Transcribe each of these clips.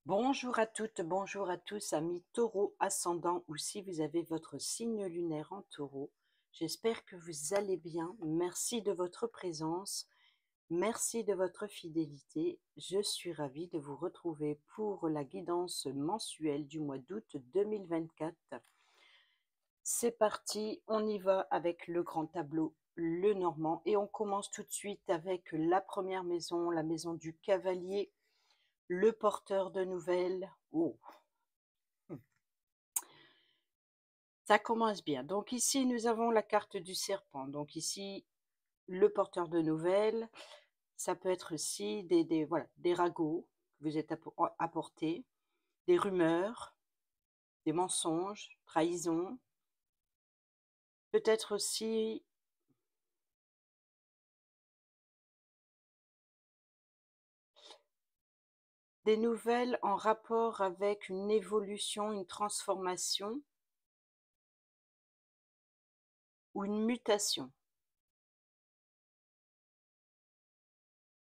Bonjour à toutes, bonjour à tous, amis taureau ascendant ou si vous avez votre signe lunaire en taureau. J'espère que vous allez bien. Merci de votre présence, merci de votre fidélité. Je suis ravie de vous retrouver pour la guidance mensuelle du mois d'août 2024. C'est parti, on y va avec le grand tableau, le Normand, et on commence tout de suite avec la première maison, la maison du cavalier, le porteur de nouvelles. Oh, ça commence bien. Donc ici, nous avons la carte du serpent. Donc ici, le porteur de nouvelles, ça peut être aussi voilà, des ragots que vous êtes apportés, des rumeurs, des mensonges, trahisons. Peut-être aussi des nouvelles en rapport avec une évolution, une transformation ou une mutation.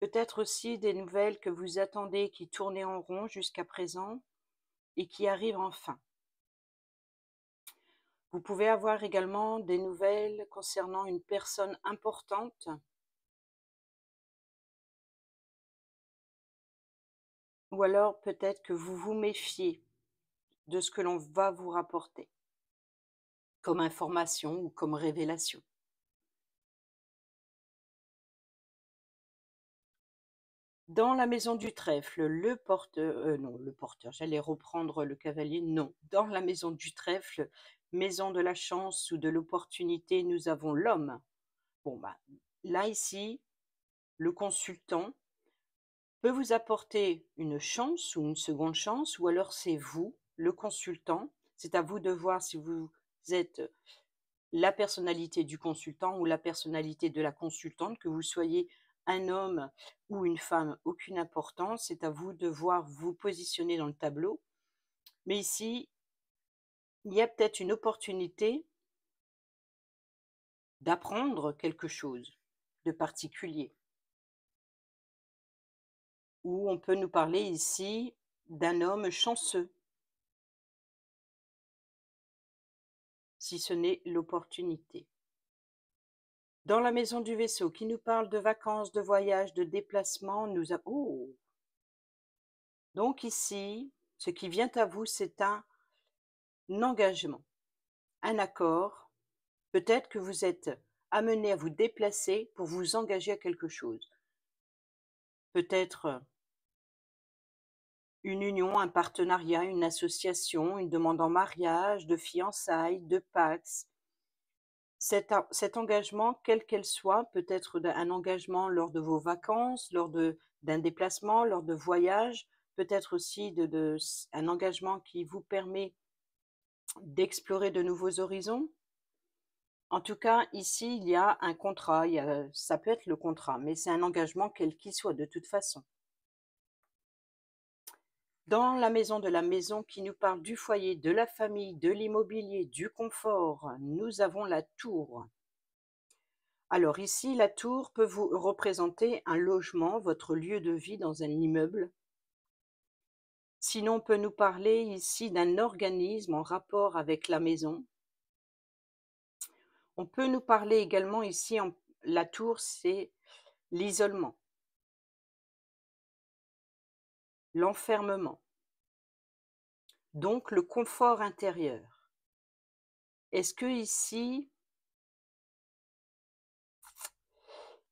Peut-être aussi des nouvelles que vous attendez qui tournaient en rond jusqu'à présent et qui arrivent enfin. Vous pouvez avoir également des nouvelles concernant une personne importante ou alors peut-être que vous vous méfiez de ce que l'on va vous rapporter comme information ou comme révélation. Dans la maison du trèfle, le porteur, non, le porteur, j'allais reprendre le cavalier, non. Dans la maison du trèfle, maison de la chance ou de l'opportunité, nous avons l'homme. Bon, bah, là, ici, le consultant peut vous apporter une chance ou une seconde chance, ou alors c'est vous, le consultant. C'est à vous de voir si vous êtes la personnalité du consultant ou la personnalité de la consultante, que vous soyez un homme ou une femme, aucune importance. C'est à vous de voir vous positionner dans le tableau. Mais ici, il y a peut-être une opportunité d'apprendre quelque chose de particulier. Ou on peut nous parler ici d'un homme chanceux, si ce n'est l'opportunité. Dans la maison du vaisseau, qui nous parle de vacances, de voyages, de déplacements, nous avons... Oh. Donc ici, ce qui vient à vous, c'est un engagement, un accord. Peut-être que vous êtes amené à vous déplacer pour vous engager à quelque chose. Peut-être une union, un partenariat, une association, une demande en mariage, de fiançailles, de pax. Cet engagement, quelle qu'elle soit, peut être un engagement lors de vos vacances, lors d'un déplacement, lors de voyages, peut-être aussi un engagement qui vous permet d'explorer de nouveaux horizons. En tout cas, ici, il y a un contrat, ça peut être le contrat, mais c'est un engagement quel qu'il soit de toute façon. Dans la maison qui nous parle du foyer, de la famille, de l'immobilier, du confort, nous avons la tour. Alors ici, la tour peut vous représenter un logement, votre lieu de vie dans un immeuble. Sinon, on peut nous parler ici d'un organisme en rapport avec la maison. On peut nous parler également ici, la tour, c'est l'isolement, l'enfermement, donc le confort intérieur. Est-ce que ici,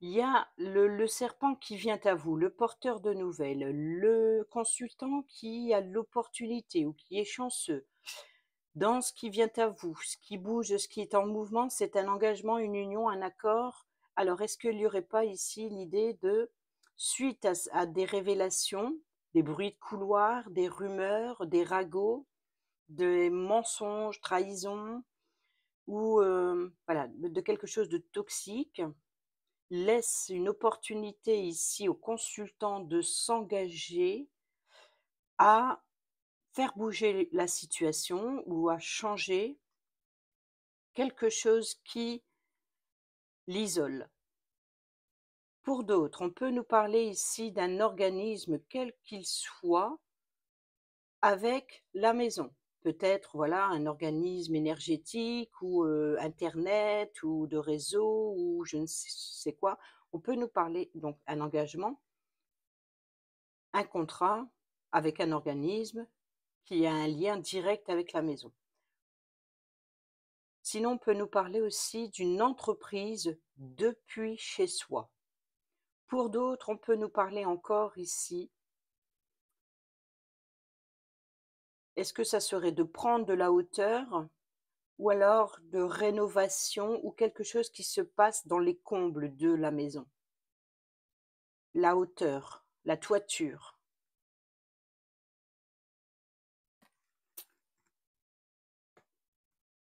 il y a le serpent qui vient à vous, le porteur de nouvelles, le consultant qui a l'opportunité ou qui est chanceux. Dans ce qui vient à vous, ce qui bouge, ce qui est en mouvement, c'est un engagement, une union, un accord. Alors, est-ce qu'il n'y aurait pas ici l'idée de, suite à des révélations, des bruits de couloir, des rumeurs, des ragots, des mensonges, trahisons, ou voilà, de quelque chose de toxique, laisse une opportunité ici au consultant de s'engager à faire bouger la situation ou à changer quelque chose qui l'isole. Pour d'autres, on peut nous parler ici d'un organisme quel qu'il soit, avec la maison. Peut-être, voilà, un organisme énergétique ou internet ou de réseau ou je ne sais quoi. On peut nous parler donc un engagement, un contrat avec un organisme qui a un lien direct avec la maison. Sinon, on peut nous parler aussi d'une entreprise depuis chez soi. Pour d'autres, on peut nous parler encore ici. Est-ce que ça serait de prendre de la hauteur ou alors de rénovation ou quelque chose qui se passe dans les combles de la maison? La hauteur, la toiture.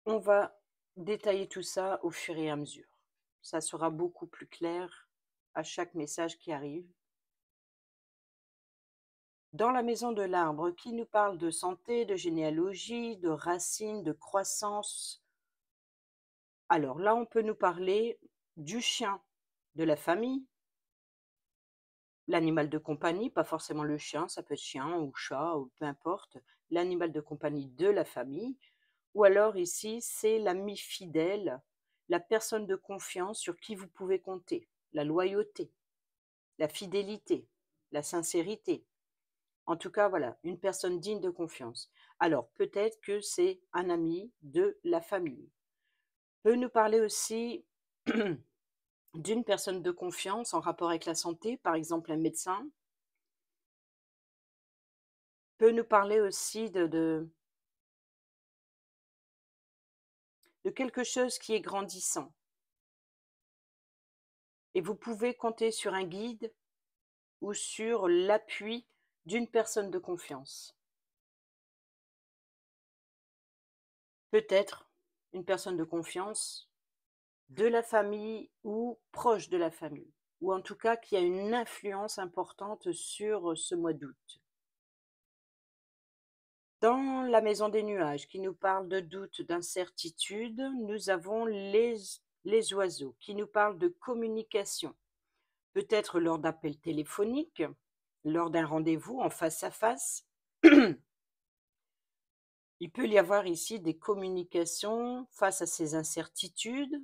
On va détailler tout ça au fur et à mesure. Ça sera beaucoup plus clair à chaque message qui arrive. Dans la maison de l'arbre, qui nous parle de santé, de généalogie, de racines, de croissance. Alors là, on peut nous parler du chien de la famille, l'animal de compagnie, pas forcément le chien, ça peut être chien ou chat ou peu importe, l'animal de compagnie de la famille. Ou alors ici, c'est l'ami fidèle, la personne de confiance sur qui vous pouvez compter, la loyauté, la fidélité, la sincérité. En tout cas, voilà, une personne digne de confiance. Alors, peut-être que c'est un ami de la famille. Peut nous parler aussi d'une personne de confiance en rapport avec la santé, par exemple un médecin. Peut nous parler aussi de quelque chose qui est grandissant. Et vous pouvez compter sur un guide ou sur l'appui d'une personne de confiance. Peut-être une personne de confiance de la famille ou proche de la famille, ou en tout cas qui a une influence importante sur ce mois d'août. Dans la maison des nuages, qui nous parle de doute, d'incertitude, nous avons les oiseaux, qui nous parlent de communication, peut-être lors d'appels téléphoniques, lors d'un rendez-vous en face à face. Il peut y avoir ici des communications face à ces incertitudes,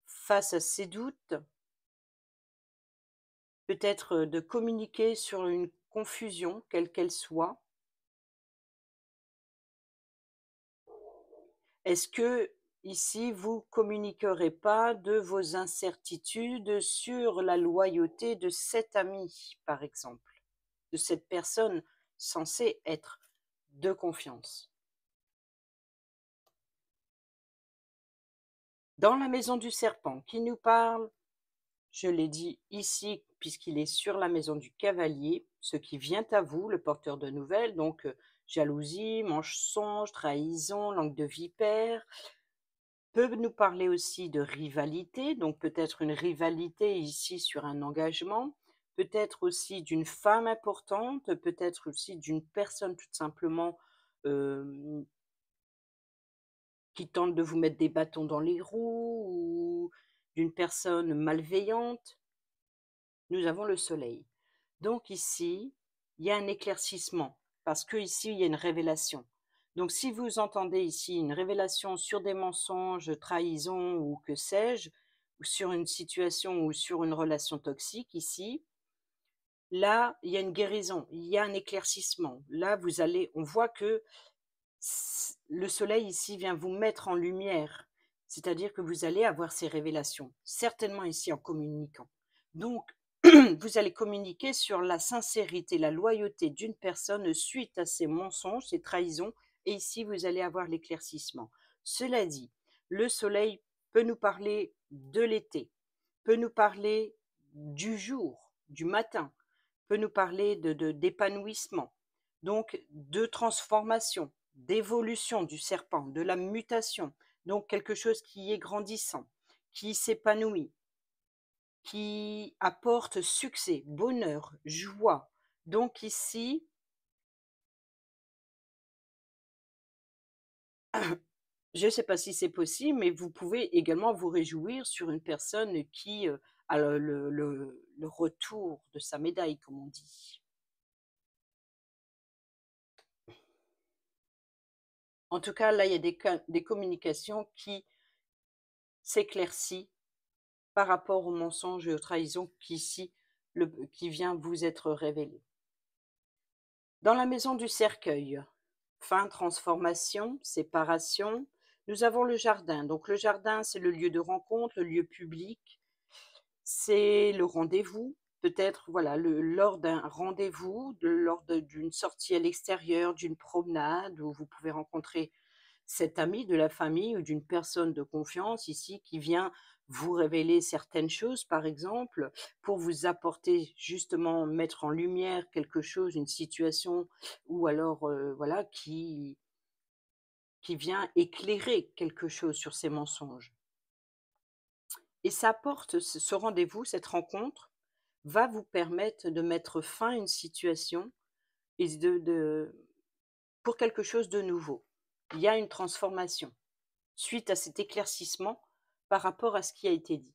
face à ces doutes, peut-être de communiquer sur une confusion, quelle qu'elle soit. Est-ce que ici, vous communiquerez pas de vos incertitudes sur la loyauté de cet ami, par exemple, de cette personne censée être de confiance? Dans la maison du serpent, qui nous parle, je l'ai dit ici, puisqu'il est sur la maison du cavalier, ce qui vient à vous, le porteur de nouvelles, donc jalousie, mensonge, trahison, langue de vipère, peut nous parler aussi de rivalité, donc peut-être une rivalité ici sur un engagement, peut-être aussi d'une femme importante, peut-être aussi d'une personne tout simplement euh, qui tente de vous mettre des bâtons dans les roues ou d'une personne malveillante. Nous avons le soleil. Donc ici, il y a un éclaircissement, parce que ici, il y a une révélation. Donc si vous entendez ici une révélation sur des mensonges, trahison ou que sais-je, ou sur une situation ou sur une relation toxique ici, là, il y a une guérison, il y a un éclaircissement. Là, on voit que le soleil ici vient vous mettre en lumière, c'est-à-dire que vous allez avoir ces révélations, certainement ici en communiquant. Donc, vous allez communiquer sur la sincérité, la loyauté d'une personne suite à ses mensonges, ses trahisons, et ici, vous allez avoir l'éclaircissement. Cela dit, le soleil peut nous parler de l'été, peut nous parler du jour, du matin, peut nous parler d'épanouissement, donc de transformation, d'évolution du serpent, de la mutation, donc quelque chose qui est grandissant, qui s'épanouit, qui apporte succès, bonheur, joie. Donc ici, je ne sais pas si c'est possible, mais vous pouvez également vous réjouir sur une personne qui a le retour de sa médaille, comme on dit. En tout cas, là, il y a des communications qui s'éclaircissent par rapport au mensonge et aux trahisons qui vient vous être révélé. Dans la maison du cercueil, fin, transformation, séparation, nous avons le jardin. Donc le jardin, c'est le lieu de rencontre, le lieu public, c'est le rendez-vous. Peut-être, voilà, lors d'un rendez-vous, d'une sortie à l'extérieur, d'une promenade, où vous pouvez rencontrer cet ami de la famille ou d'une personne de confiance ici qui vient vous révéler certaines choses, par exemple, pour vous apporter justement, mettre en lumière quelque chose, une situation, ou alors voilà, qui vient éclairer quelque chose sur ces mensonges. Et ça apporte ce rendez-vous, cette rencontre, va vous permettre de mettre fin à une situation et pour quelque chose de nouveau. Il y a une transformation suite à cet éclaircissement par rapport à ce qui a été dit.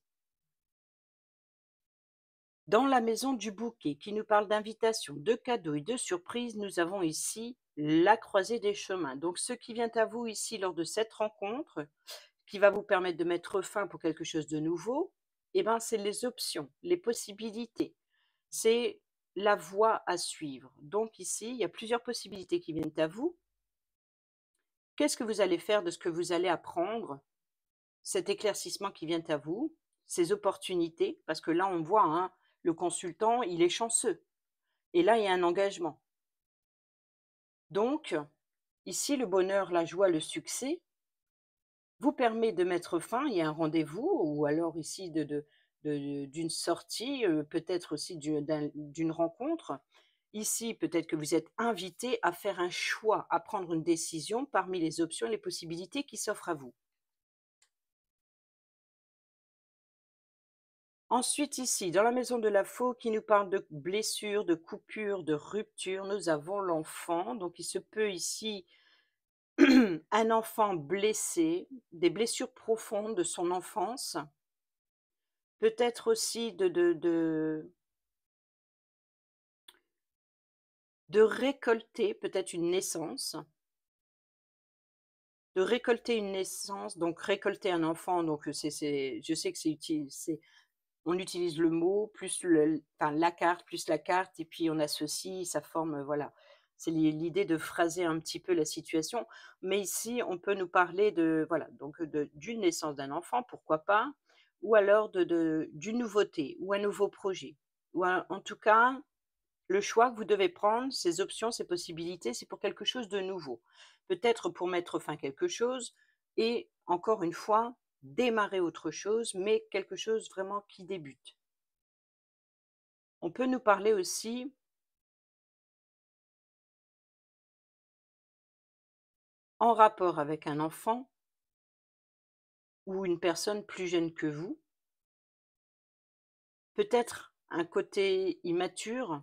Dans la maison du bouquet, qui nous parle d'invitation, de cadeaux et de surprises, nous avons ici la croisée des chemins. Donc ce qui vient à vous ici lors de cette rencontre, qui va vous permettre de mettre fin pour quelque chose de nouveau, eh ben, c'est les options, les possibilités. C'est la voie à suivre. Donc ici, il y a plusieurs possibilités qui viennent à vous. Qu'est-ce que vous allez faire de ce que vous allez apprendre, cet éclaircissement qui vient à vous, ces opportunités, parce que là, on voit, hein, le consultant, il est chanceux. Et là, il y a un engagement. Donc, ici, le bonheur, la joie, le succès vous permet de mettre fin. Il y a un rendez-vous, ou alors ici d'une sortie, peut-être aussi d'une rencontre. Ici, peut-être que vous êtes invité à faire un choix, à prendre une décision parmi les options et les possibilités qui s'offrent à vous. Ensuite, ici, dans la maison de la faux qui nous parle de blessures, de coupures, de ruptures, nous avons l'enfant. Donc, il se peut ici un enfant blessé, des blessures profondes de son enfance, peut-être aussi de récolter peut-être une naissance, de récolter une naissance, donc récolter un enfant, donc je sais que c'est utile, on utilise le mot plus enfin, la carte plus la carte et puis on associe, ça forme, voilà. C'est l'idée de phraser un petit peu la situation. Mais ici, on peut nous parler de, voilà, donc d'une naissance d'un enfant, pourquoi pas, ou alors d'une nouveauté ou un nouveau projet. Ou en tout cas, le choix que vous devez prendre, ces options, ces possibilités, c'est pour quelque chose de nouveau. Peut-être pour mettre fin à quelque chose et, encore une fois, démarrer autre chose, mais quelque chose vraiment qui débute. On peut nous parler aussi en rapport avec un enfant ou une personne plus jeune que vous, peut-être un côté immature,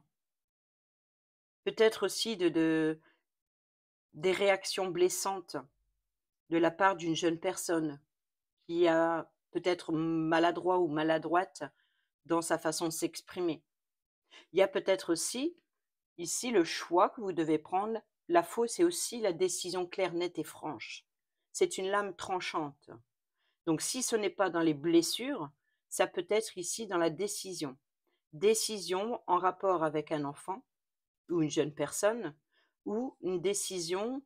peut-être aussi des réactions blessantes de la part d'une jeune personne qui a peut-être maladroit ou maladroite dans sa façon de s'exprimer. Il y a peut-être aussi, ici, le choix que vous devez prendre. La fausse, c'est aussi la décision claire, nette et franche. C'est une lame tranchante. Donc, si ce n'est pas dans les blessures, ça peut être ici dans la décision. Décision en rapport avec un enfant ou une jeune personne, ou une décision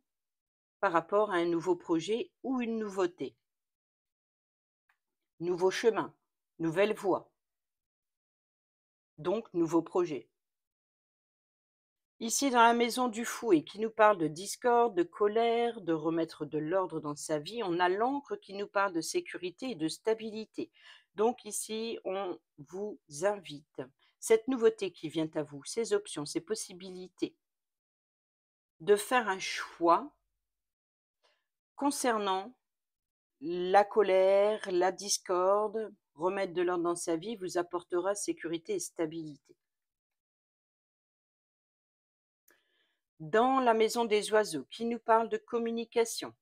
par rapport à un nouveau projet ou une nouveauté. Nouveau chemin, nouvelle voie, donc nouveau projet. Ici, dans la maison du fouet, qui nous parle de discorde, de colère, de remettre de l'ordre dans sa vie, on a l'encre qui nous parle de sécurité et de stabilité. Donc ici, on vous invite, cette nouveauté qui vient à vous, ces options, ces possibilités, de faire un choix concernant la colère, la discorde. Remettre de l'ordre dans sa vie vous apportera sécurité et stabilité. Dans la maison des oiseaux, qui nous parle de communication,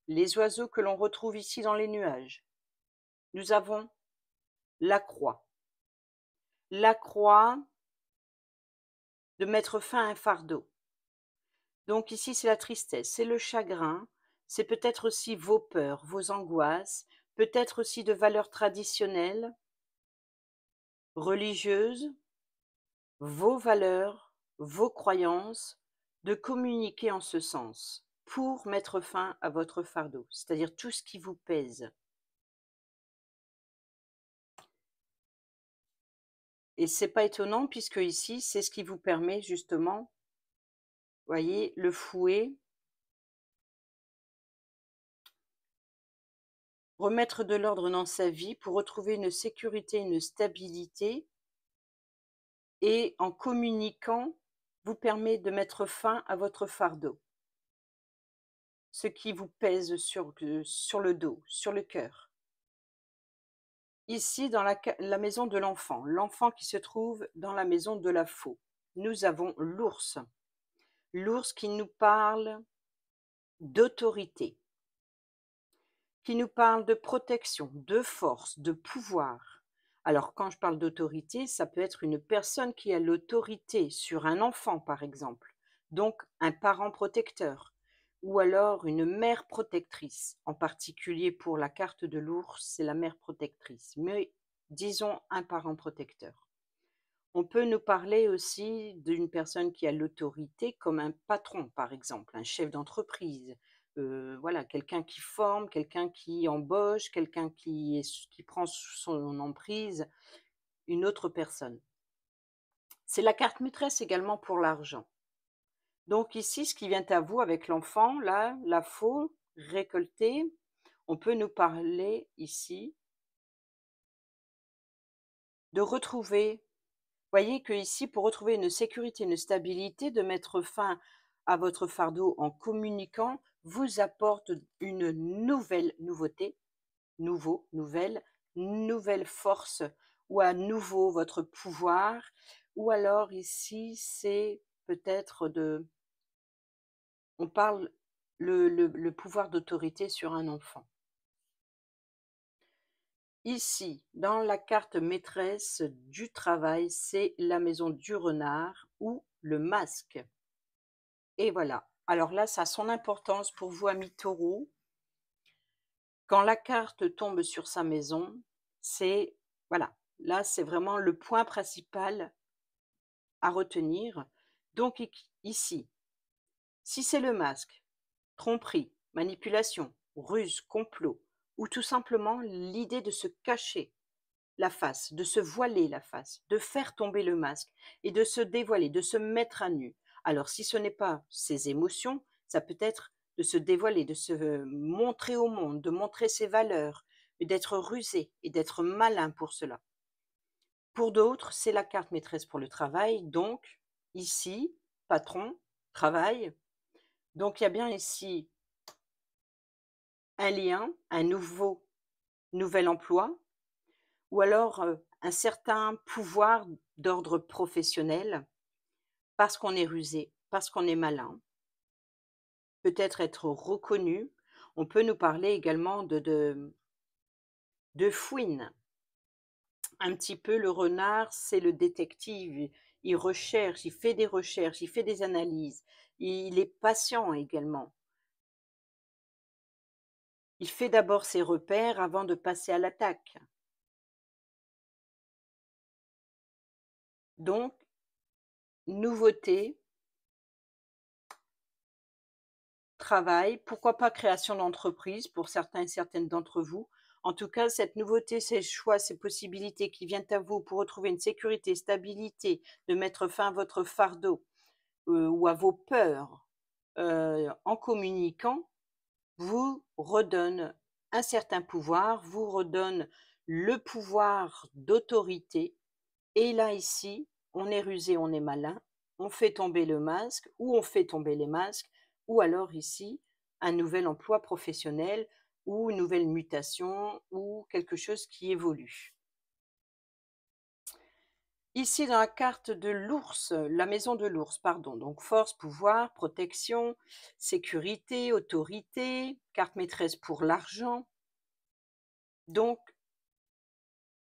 les oiseaux que l'on retrouve ici dans les nuages, nous avons la croix. La croix de mettre fin à un fardeau. Donc ici, c'est la tristesse, c'est le chagrin, C'est peut-être aussi vos peurs, vos angoisses, peut-être aussi de valeurs traditionnelles, religieuses, vos valeurs, vos croyances, de communiquer en ce sens pour mettre fin à votre fardeau, c'est-à-dire tout ce qui vous pèse. Et c'est pas étonnant puisque ici, c'est ce qui vous permet justement, voyez, le fouet, remettre de l'ordre dans sa vie pour retrouver une sécurité, une stabilité, et en communiquant, vous permet de mettre fin à votre fardeau, ce qui vous pèse sur le dos, sur le cœur. Ici, dans la maison de l'enfant, l'enfant qui se trouve dans la maison de la faux, nous avons l'ours. L'ours qui nous parle d'autorité, qui nous parle de protection, de force, de pouvoir. Alors, quand je parle d'autorité, ça peut être une personne qui a l'autorité sur un enfant, par exemple, donc un parent protecteur, ou alors une mère protectrice. En particulier pour la carte de l'ours, c'est la mère protectrice, mais disons un parent protecteur. On peut nous parler aussi d'une personne qui a l'autorité comme un patron, par exemple, un chef d'entreprise, voilà, quelqu'un qui forme, quelqu'un qui embauche, quelqu'un qui prend sous son emprise une autre personne. C'est la carte maîtresse également pour l'argent. Donc ici, ce qui vient à vous avec l'enfant, là, la faux récoltée, on peut nous parler ici de retrouver. Voyez que ici, pour retrouver une sécurité, une stabilité, de mettre fin à votre fardeau en communiquant, vous apporte une nouveauté, nouvelle force, ou à nouveau votre pouvoir, ou alors ici, c'est peut-être on parle le pouvoir d'autorité sur un enfant. Ici, dans la carte maîtresse du travail, c'est la maison du renard ou le masque. Et voilà. Alors là, ça a son importance pour vous, amis taureaux. Quand la carte tombe sur sa maison, c'est, voilà, là, c'est vraiment le point principal à retenir. Donc ici, si c'est le masque, tromperie, manipulation, ruse, complot, ou tout simplement l'idée de se cacher la face, de se voiler la face, de faire tomber le masque et de se dévoiler, de se mettre à nu. Alors si ce n'est pas ses émotions, ça peut être de se dévoiler, de se montrer au monde, de montrer ses valeurs, d'être rusé et d'être malin pour cela. Pour d'autres, c'est la carte maîtresse pour le travail, donc ici, patron, travail. Donc il y a bien ici un lien, un nouvel emploi, ou alors un certain pouvoir d'ordre professionnel, parce qu'on est rusé, parce qu'on est malin, peut-être être reconnu. On peut nous parler également de fouine. Un petit peu, le renard, c'est le détective. Il recherche, il fait des recherches, il fait des analyses. Il est patient également. Il fait d'abord ses repères avant de passer à l'attaque. Donc, nouveauté, travail, pourquoi pas création d'entreprise pour certains et certaines d'entre vous. En tout cas, cette nouveauté, ces choix, ces possibilités qui viennent à vous pour retrouver une sécurité, stabilité, de mettre fin à votre fardeau ou à vos peurs en communiquant, vous redonne un certain pouvoir, vous redonne le pouvoir d'autorité. Et là, ici, on est rusé, on est malin, on fait tomber le masque, ou on fait tomber les masques, ou alors ici, un nouvel emploi professionnel, ou une nouvelle mutation, ou quelque chose qui évolue. Ici, dans la carte de l'ours, la maison de l'ours, pardon, donc force, pouvoir, protection, sécurité, autorité, carte maîtresse pour l'argent. Donc,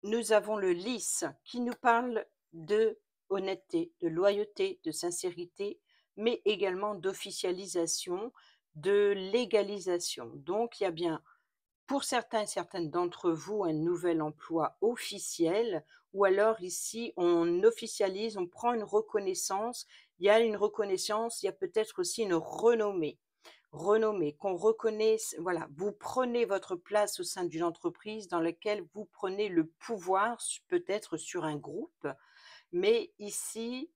nous avons le lys qui nous parle de honnêteté, de loyauté, de sincérité, mais également d'officialisation, de légalisation. Donc il y a bien, pour certains et certaines d'entre vous, un nouvel emploi officiel, ou alors ici on officialise, on prend une reconnaissance. Il y a une reconnaissance, il y a peut-être aussi une renommée. Renommée, qu'on reconnaisse, voilà, vous prenez votre place au sein d'une entreprise dans laquelle vous prenez le pouvoir, peut-être sur un groupe, mais ici,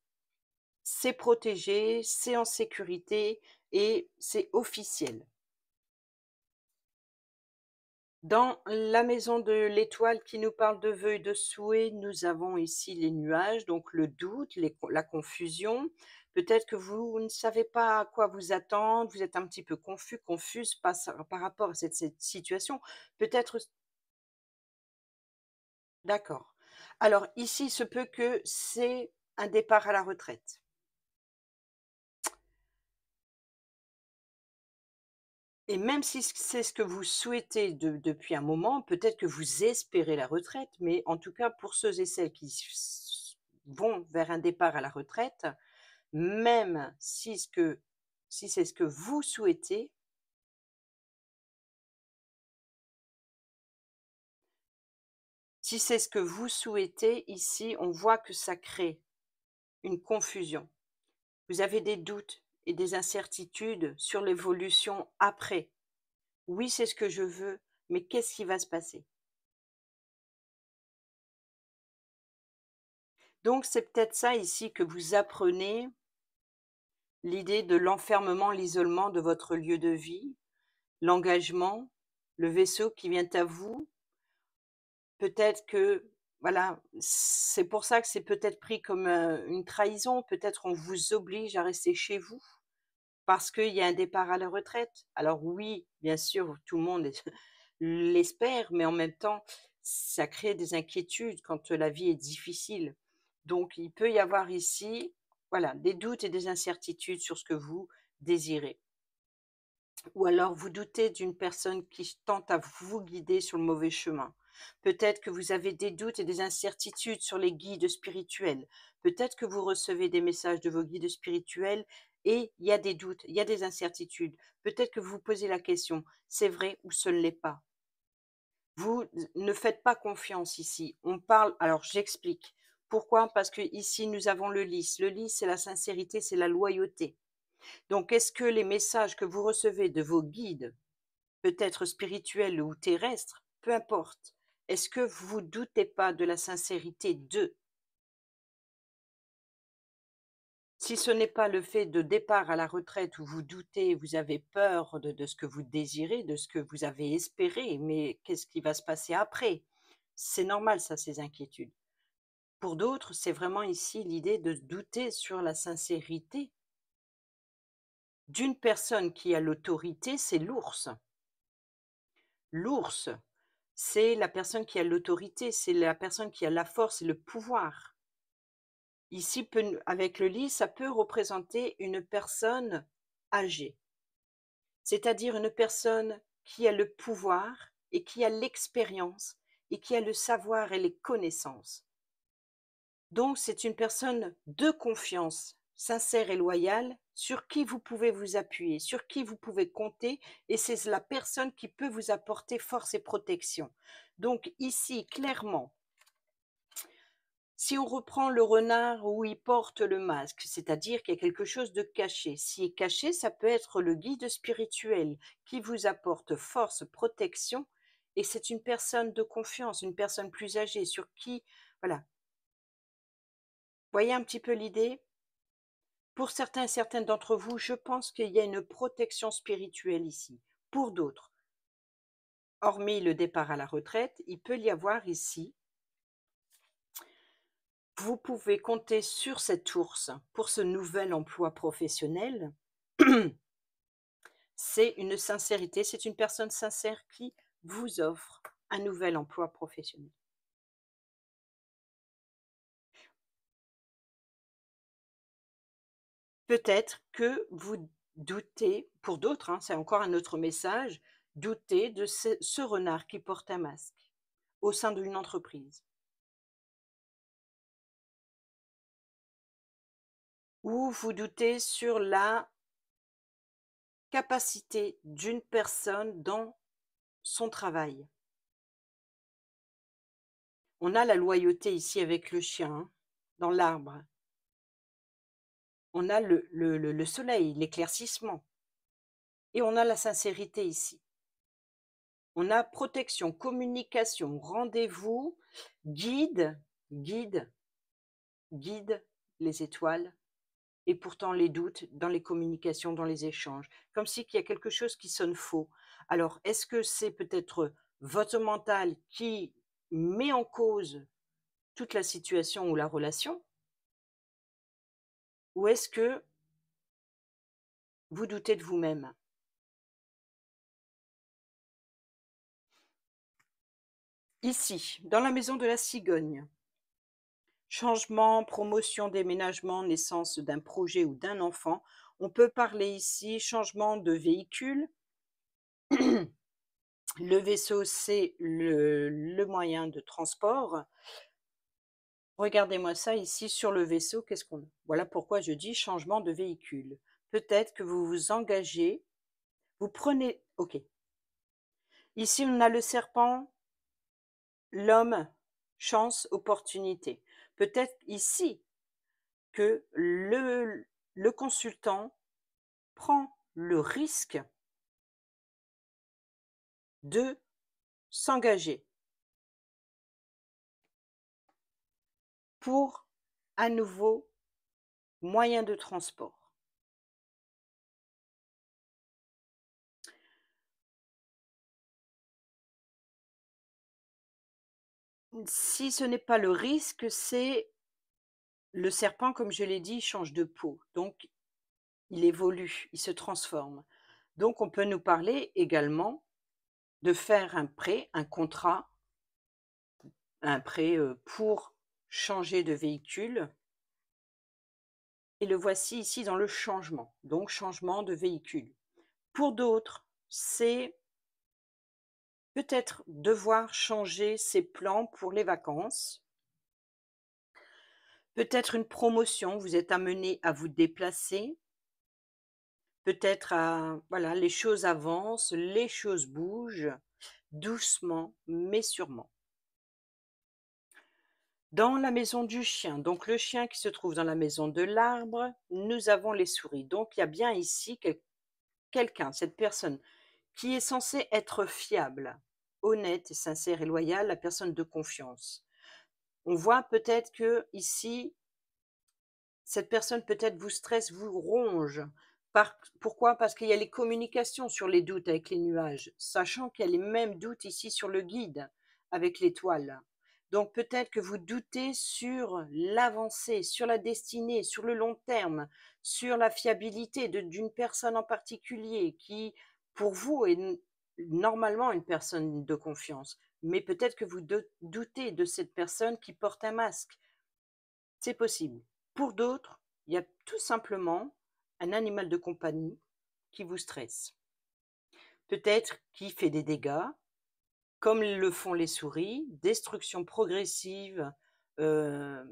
c'est protégé, c'est en sécurité et c'est officiel. Dans la maison de l'étoile qui nous parle de vœux et de souhaits, nous avons ici les nuages, donc le doute, la confusion. Peut-être que vous ne savez pas à quoi vous attendre, vous êtes un petit peu confus, confuse par rapport à cette situation. Peut-être, d'accord. Alors ici, il se peut que c'est un départ à la retraite. Et même si c'est ce que vous souhaitez depuis un moment, peut-être que vous espérez la retraite, mais en tout cas pour ceux et celles qui vont vers un départ à la retraite, même si c'est ce que vous souhaitez, si c'est ce que vous souhaitez, ici, on voit que ça crée une confusion. Vous avez des doutes et des incertitudes sur l'évolution après. Oui, c'est ce que je veux, mais qu'est-ce qui va se passer? Donc c'est peut-être ça ici que vous apprenez, l'idée de l'enfermement, l'isolement de votre lieu de vie, l'engagement, le vaisseau qui vient à vous. Peut-être que, voilà, c'est pour ça que c'est peut-être pris comme, une trahison. Peut-être on vous oblige à rester chez vous parce qu'il y a un départ à la retraite. Alors oui, bien sûr, tout le monde l'espère, mais en même temps, ça crée des inquiétudes quand la vie est difficile. Donc il peut y avoir ici, voilà, des doutes et des incertitudes sur ce que vous désirez. Ou alors vous doutez d'une personne qui tente à vous guider sur le mauvais chemin. Peut-être que vous avez des doutes et des incertitudes sur les guides spirituels. Peut-être que vous recevez des messages de vos guides spirituels et il y a des doutes, il y a des incertitudes. Peut-être que vous vous posez la question, c'est vrai ou ce ne l'est pas. Vous ne faites pas confiance ici. On parle, alors j'explique. Pourquoi? Parce que ici nous avons le lys. Le lys, c'est la sincérité, c'est la loyauté. Donc, est-ce que les messages que vous recevez de vos guides, peut-être spirituels ou terrestres, peu importe, est-ce que vous doutez pas de la sincérité d'eux? Si ce n'est pas le fait de départ à la retraite où vous doutez, vous avez peur de ce que vous désirez, de ce que vous avez espéré, mais qu'est-ce qui va se passer après? C'est normal ça, ces inquiétudes. Pour d'autres, c'est vraiment ici l'idée de douter sur la sincérité d'une personne qui a l'autorité, c'est l'ours. L'ours, c'est la personne qui a l'autorité, c'est la personne qui a la force et le pouvoir. Ici, avec le lit, ça peut représenter une personne âgée, c'est-à-dire une personne qui a le pouvoir et qui a l'expérience et qui a le savoir et les connaissances. Donc, c'est une personne de confiance, sincère et loyale, sur qui vous pouvez vous appuyer, sur qui vous pouvez compter, et c'est la personne qui peut vous apporter force et protection. Donc ici, clairement, si on reprend le renard où il porte le masque, c'est-à-dire qu'il y a quelque chose de caché. Si est caché, ça peut être le guide spirituel qui vous apporte force, protection, et c'est une personne de confiance, une personne plus âgée sur qui, voilà. Voyez un petit peu l'idée? Pour certains et certaines d'entre vous, je pense qu'il y a une protection spirituelle ici. Pour d'autres, hormis le départ à la retraite, il peut y avoir ici, vous pouvez compter sur cet ours pour ce nouvel emploi professionnel. C'est une sincérité, c'est une personne sincère qui vous offre un nouvel emploi professionnel. Peut-être que vous doutez, pour d'autres, hein, c'est encore un autre message, doutez de ce renard qui porte un masque au sein d'une entreprise. Ou vous doutez sur la capacité d'une personne dans son travail. On a la loyauté ici avec le chien, hein, dans l'arbre. On a le soleil, l'éclaircissement et on a la sincérité ici. On a protection, communication, rendez-vous, guide, guide, guide, les étoiles et pourtant les doutes dans les communications, dans les échanges, comme si qu'il y a quelque chose qui sonne faux. Alors, est-ce que c'est peut-être votre mental qui met en cause toute la situation ou la relation? Ou est-ce que vous doutez de vous-même? Ici, dans la maison de la cigogne, changement, promotion, déménagement, naissance d'un projet ou d'un enfant. On peut parler ici changement de véhicule. Le vaisseau, c'est le moyen de transport. Regardez-moi ça ici sur le vaisseau, qu'est-ce qu'on a? Voilà pourquoi je dis changement de véhicule. Peut-être que vous vous engagez, vous prenez OK. Ici, on a le serpent, l'homme, chance, opportunité. Peut-être ici que le consultant prend le risque de s'engager pour un nouveau moyen de transport. Si ce n'est pas le risque, c'est le serpent, comme je l'ai dit, il change de peau, donc il évolue, il se transforme. Donc on peut nous parler également de faire un prêt, un contrat, un prêt pour changer de véhicule. Et le voici ici dans le changement, donc changement de véhicule. Pour d'autres, c'est peut-être devoir changer ses plans pour les vacances. Peut-être une promotion, vous êtes amené à vous déplacer. Peut-être voilà, les choses avancent, les choses bougent, doucement, mais sûrement. Dans la maison du chien, donc le chien qui se trouve dans la maison de l'arbre, nous avons les souris. Donc il y a bien ici quelqu'un, cette personne, qui est censée être fiable, honnête, sincère et loyale, la personne de confiance. On voit peut-être que ici, cette personne peut-être vous stresse, vous ronge. Pourquoi? Parce qu'il y a les communications sur les doutes avec les nuages, sachant qu'il y a les mêmes doutes ici sur le guide avec l'étoile. Donc peut-être que vous doutez sur l'avancée, sur la destinée, sur le long terme, sur la fiabilité d'une personne en particulier qui, pour vous, est normalement une personne de confiance. Mais peut-être que vous doutez de cette personne qui porte un masque. C'est possible. Pour d'autres, il y a tout simplement un animal de compagnie qui vous stresse. Peut-être qui fait des dégâts, comme le font les souris, destruction progressive euh,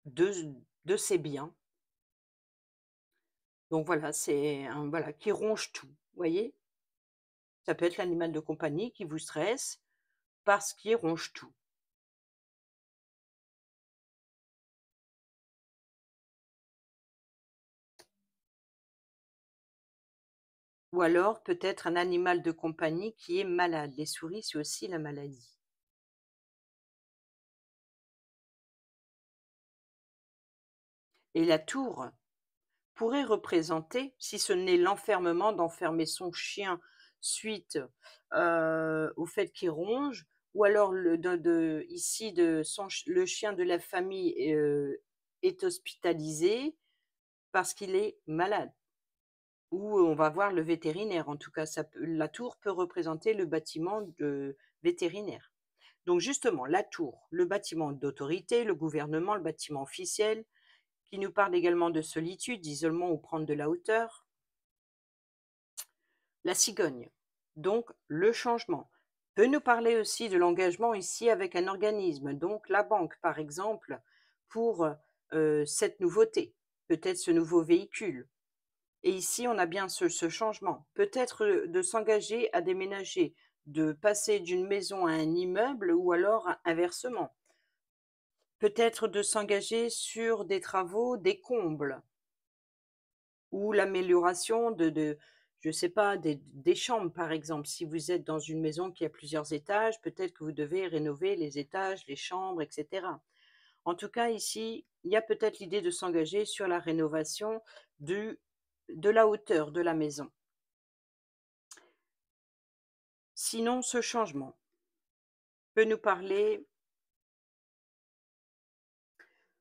de ses biens. Donc voilà, c'est un voilà, qui ronge tout. Vous voyez? Ça peut être l'animal de compagnie qui vous stresse parce qu'il ronge tout. Ou alors peut-être un animal de compagnie qui est malade. Les souris, c'est aussi la maladie. Et la tour pourrait représenter, si ce n'est l'enfermement, d'enfermer son chien suite au fait qu'il ronge, ou alors ici le chien de la famille est hospitalisé parce qu'il est malade. Ou on va voir le vétérinaire. En tout cas, la tour peut représenter le bâtiment vétérinaire. Donc justement, la tour, le bâtiment d'autorité, le gouvernement, le bâtiment officiel, qui nous parle également de solitude, d'isolement ou prendre de la hauteur. La cigogne, donc le changement, peut nous parler aussi de l'engagement ici avec un organisme, donc la banque par exemple, pour cette nouveauté, peut-être ce nouveau véhicule. Et ici, on a bien ce changement. Peut-être, de s'engager à déménager, de passer d'une maison à un immeuble ou alors inversement. Peut-être de s'engager sur des travaux, des combles ou l'amélioration de je sais pas, des chambres, par exemple. Si vous êtes dans une maison qui a plusieurs étages, peut-être que vous devez rénover les étages, les chambres, et cetera. En tout cas, ici, il y a peut-être l'idée de s'engager sur la rénovation du de la hauteur de la maison. Sinon, ce changement peut nous parler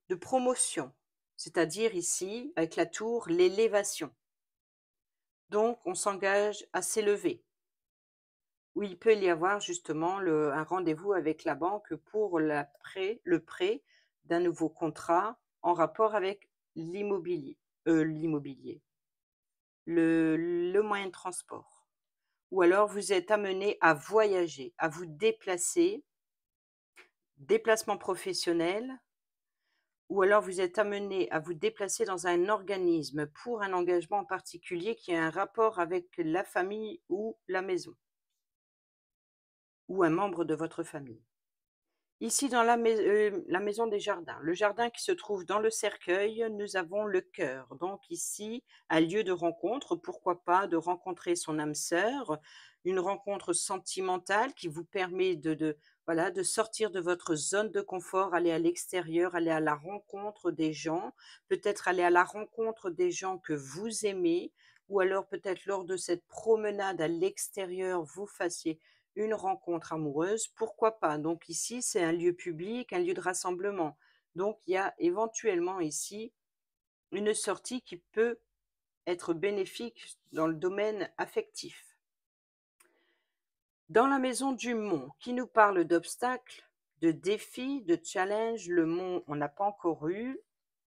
de promotion, c'est-à-dire ici, avec la tour, l'élévation. Donc, on s'engage à s'élever. Ou il peut y avoir justement un rendez-vous avec la banque pour le prêt d'un nouveau contrat en rapport avec l'immobilier, le moyen de transport. Ou alors vous êtes amené à voyager, à vous déplacer, déplacement professionnel, ou alors vous êtes amené à vous déplacer dans un organisme pour un engagement en particulier qui a un rapport avec la famille ou la maison, ou un membre de votre famille. Ici, dans la maison des jardins, le jardin qui se trouve dans le cercueil, nous avons le cœur. Donc ici, un lieu de rencontre, pourquoi pas de rencontrer son âme sœur, une rencontre sentimentale qui vous permet voilà, de sortir de votre zone de confort, aller à l'extérieur, aller à la rencontre des gens, peut-être aller à la rencontre des gens que vous aimez, ou alors peut-être lors de cette promenade à l'extérieur, vous fassiez une rencontre amoureuse, pourquoi pas? Donc ici, c'est un lieu public, un lieu de rassemblement. Donc il y a éventuellement ici une sortie qui peut être bénéfique dans le domaine affectif. Dans la maison du mont, qui nous parle d'obstacles, de défis, de challenges, le mont, on n'a pas encore eu.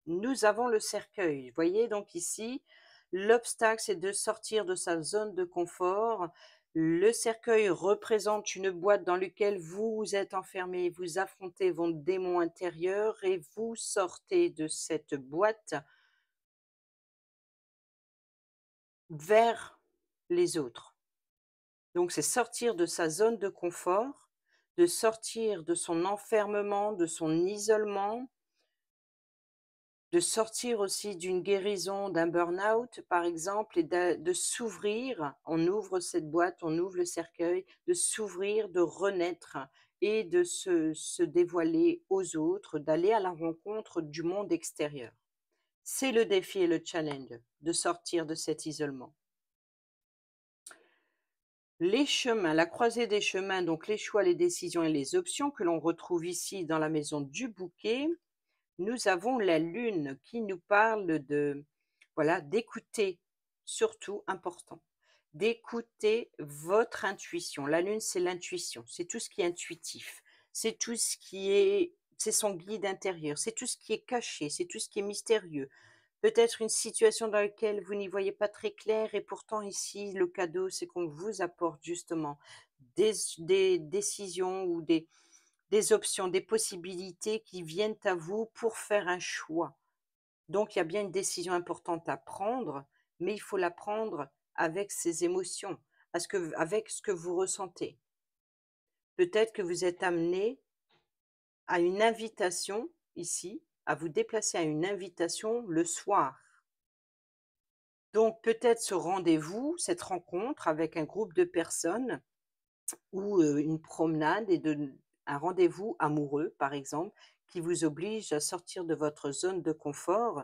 Nous avons le cercueil. Vous voyez, donc ici, l'obstacle, c'est de sortir de sa zone de confort. Le cercueil représente une boîte dans laquelle vous êtes enfermé, vous affrontez vos démons intérieurs et vous sortez de cette boîte vers les autres. Donc c'est sortir de sa zone de confort, de sortir de son enfermement, de son isolement, de sortir aussi d'une guérison, d'un burn-out par exemple et de s'ouvrir. On ouvre cette boîte, on ouvre le cercueil, de s'ouvrir, de renaître et de se dévoiler aux autres, d'aller à la rencontre du monde extérieur. C'est le défi et le challenge de sortir de cet isolement. Les chemins, la croisée des chemins, donc les choix, les décisions et les options que l'on retrouve ici dans la maison du bouquet, nous avons la lune qui nous parle de, voilà, d'écouter, surtout important, d'écouter votre intuition. La lune, c'est l'intuition, c'est tout ce qui est intuitif, c'est tout ce qui est, c'est son guide intérieur, c'est tout ce qui est caché, c'est tout ce qui est mystérieux. Peut-être une situation dans laquelle vous n'y voyez pas très clair et pourtant ici, le cadeau, c'est qu'on vous apporte justement des décisions ou des options, des possibilités qui viennent à vous pour faire un choix. Donc il y a bien une décision importante à prendre, mais il faut la prendre avec ses émotions, avec ce que vous ressentez. Peut-être que vous êtes amené à une invitation ici, à vous déplacer à une invitation le soir. Donc peut-être ce rendez-vous, cette rencontre avec un groupe de personnes ou une promenade un rendez-vous amoureux, par exemple, qui vous oblige à sortir de votre zone de confort,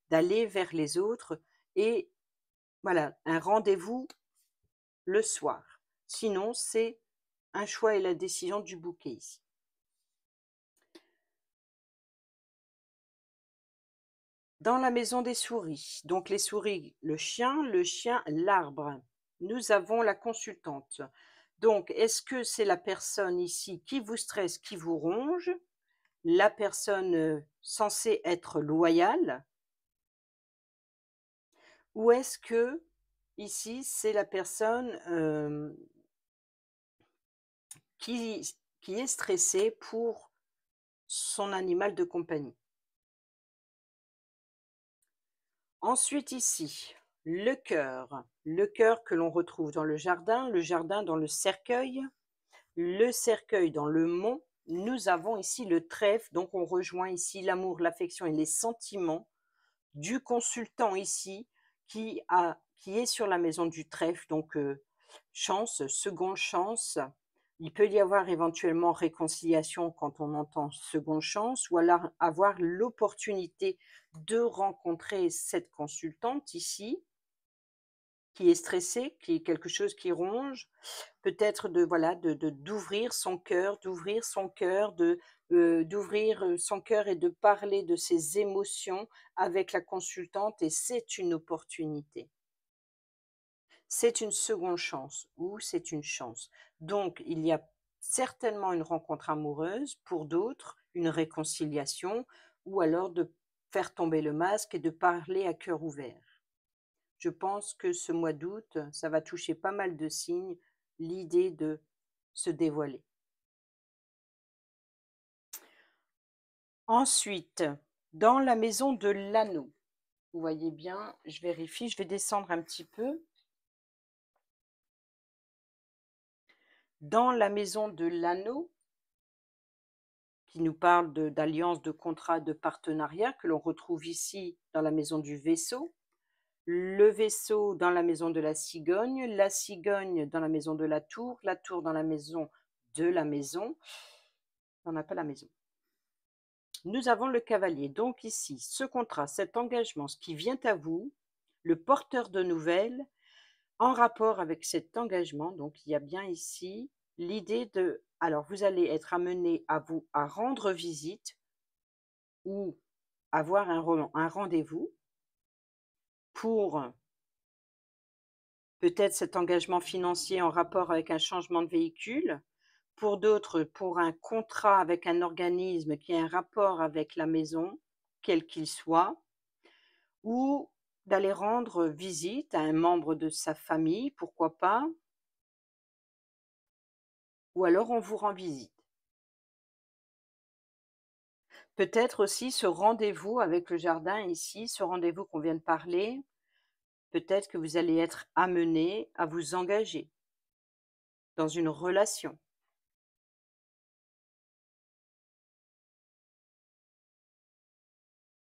d'aller vers les autres et voilà, un rendez-vous le soir. Sinon, c'est un choix et la décision du bouquet ici. Dans la maison des souris, donc les souris, le chien, l'arbre. Nous avons la consultante. Donc, est-ce que c'est la personne ici qui vous stresse, qui vous ronge, la personne censée être loyale, ou est-ce que ici c'est la personne qui est stressée pour son animal de compagnie? Ensuite ici, le cœur que l'on retrouve dans le jardin dans le cercueil dans le mont. Nous avons ici le trèfle, donc on rejoint ici l'amour, l'affection et les sentiments du consultant ici qui est sur la maison du trèfle, donc chance, seconde chance. Il peut y avoir éventuellement réconciliation quand on entend seconde chance, ou alors avoir l'opportunité de rencontrer cette consultante ici, qui est stressée, qui est quelque chose qui ronge, peut-être de voilà, d'ouvrir son cœur, d'ouvrir son cœur et de parler de ses émotions avec la consultante, et c'est une opportunité. C'est une seconde chance ou c'est une chance. Donc, il y a certainement une rencontre amoureuse, pour d'autres, une réconciliation, ou alors de faire tomber le masque et de parler à cœur ouvert. Je pense que ce mois d'août, ça va toucher pas mal de signes, l'idée de se dévoiler. Ensuite, dans la maison de l'anneau, vous voyez bien, je vérifie, je vais descendre un petit peu. Dans la maison de l'anneau, qui nous parle d'alliance, de contrat, de partenariat, que l'on retrouve ici dans la maison du vaisseau, le vaisseau dans la maison de la cigogne dans la maison de la tour dans la maison de la maison, on n'a pas la maison. Nous avons le cavalier, donc ici, ce contrat, cet engagement, ce qui vient à vous, le porteur de nouvelles, en rapport avec cet engagement, donc il y a bien ici l'idée de, alors vous allez être amené à rendre visite ou avoir un rendez-vous pour peut-être cet engagement financier en rapport avec un changement de véhicule, pour d'autres pour un contrat avec un organisme qui a un rapport avec la maison, quel qu'il soit, ou d'aller rendre visite à un membre de sa famille, pourquoi pas, ou alors on vous rend visite. Peut-être aussi ce rendez-vous avec le jardin ici, ce rendez-vous qu'on vient de parler, peut-être que vous allez être amené à vous engager dans une relation.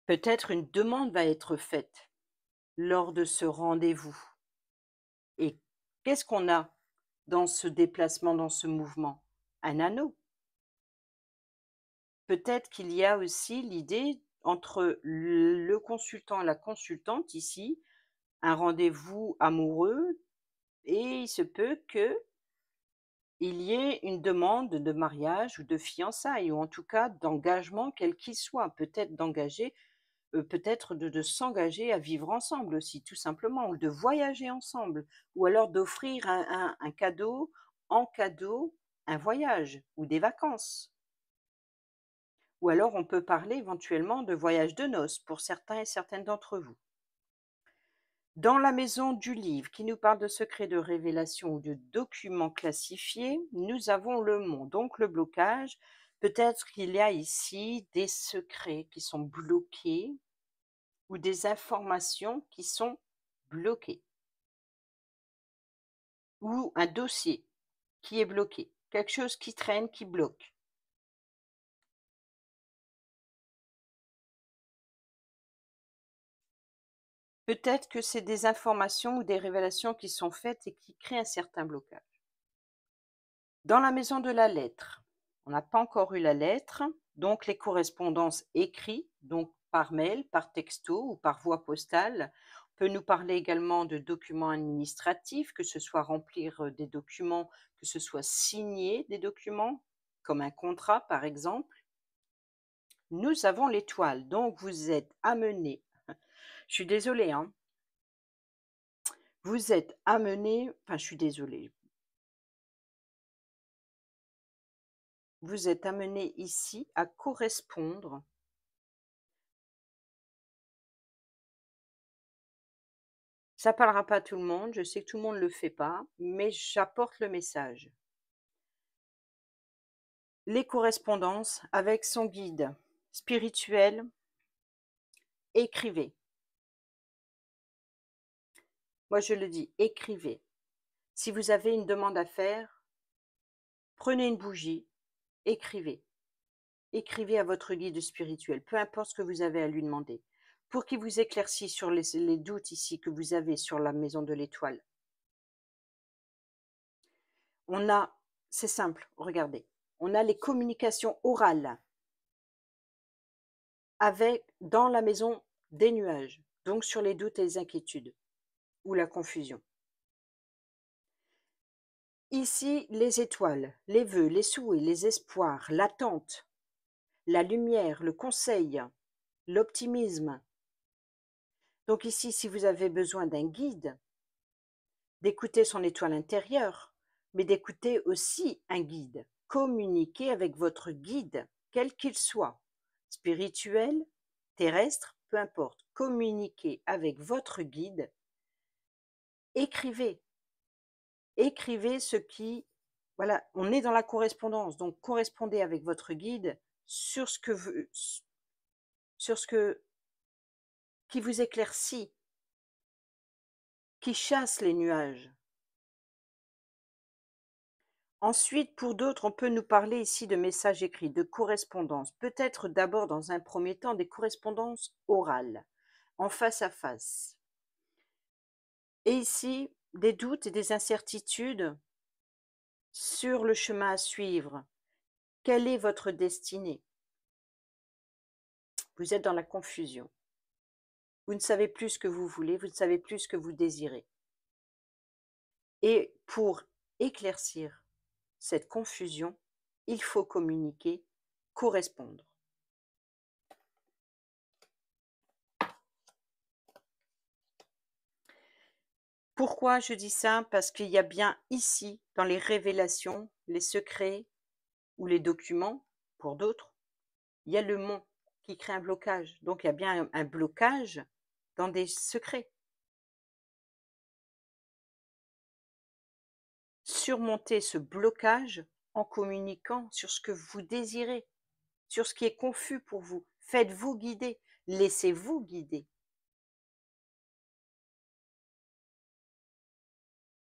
Peut-être une demande va être faite lors de ce rendez-vous. Et qu'est-ce qu'on a dans ce déplacement, dans ce mouvement? Un anneau. Peut-être qu'il y a aussi l'idée entre le consultant et la consultante ici, un rendez-vous amoureux, et il se peut qu'il y ait une demande de mariage ou de fiançailles, ou en tout cas d'engagement quel qu'il soit, peut-être d'engager, peut-être de s'engager à vivre ensemble aussi, tout simplement, ou de voyager ensemble, ou alors d'offrir un cadeau, en cadeau, un voyage ou des vacances. Ou alors on peut parler éventuellement de voyage de noces pour certains et certaines d'entre vous. Dans la maison du livre qui nous parle de secrets de révélation ou de documents classifiés, nous avons le mont, donc le blocage. Peut-être qu'il y a ici des secrets qui sont bloqués ou des informations qui sont bloquées. Ou un dossier qui est bloqué, quelque chose qui traîne, qui bloque. Peut-être que c'est des informations ou des révélations qui sont faites et qui créent un certain blocage. Dans la maison de la lettre, on n'a pas encore eu la lettre, donc les correspondances écrites, donc par mail, par texto ou par voie postale. On peut nous parler également de documents administratifs, que ce soit remplir des documents, que ce soit signer des documents, comme un contrat par exemple. Nous avons l'étoile, donc vous êtes amené, je suis désolée, hein, vous êtes amené, enfin je suis désolée, vous êtes amené ici à correspondre. Ça parlera pas à tout le monde, je sais que tout le monde ne le fait pas, mais j'apporte le message. Les correspondances avec son guide spirituel, écrivez. Moi, je le dis, écrivez. Si vous avez une demande à faire, prenez une bougie, écrivez. Écrivez à votre guide spirituel, peu importe ce que vous avez à lui demander, pour qu'il vous éclaircisse sur les doutes ici que vous avez sur la maison de l'étoile. On a, c'est simple, regardez, on a les communications orales dans la maison des nuages, donc sur les doutes et les inquiétudes ou la confusion. Ici, les étoiles, les vœux, les souhaits, les espoirs, l'attente, la lumière, le conseil, l'optimisme. Donc ici, si vous avez besoin d'un guide, d'écouter son étoile intérieure, mais d'écouter aussi un guide. Communiquez avec votre guide, quel qu'il soit, spirituel, terrestre, peu importe. Communiquez avec votre guide. Écrivez. Écrivez ce qui... Voilà, on est dans la correspondance, donc correspondez avec votre guide sur ce qui vous éclaircit, qui chasse les nuages. Ensuite, pour d'autres, on peut nous parler ici de messages écrits, de correspondances. Peut-être d'abord, dans un premier temps, des correspondances orales, en face à face. Et ici, des doutes et des incertitudes sur le chemin à suivre. Quelle est votre destinée? Vous êtes dans la confusion. Vous ne savez plus ce que vous voulez, vous ne savez plus ce que vous désirez. Et pour éclaircir cette confusion, il faut communiquer, correspondre. Pourquoi je dis ça? Parce qu'il y a bien ici, dans les révélations, les secrets ou les documents, pour d'autres, il y a le mont qui crée un blocage. Donc il y a bien un blocage dans des secrets. Surmonter ce blocage en communiquant sur ce que vous désirez, sur ce qui est confus pour vous. Faites-vous guider, laissez-vous guider.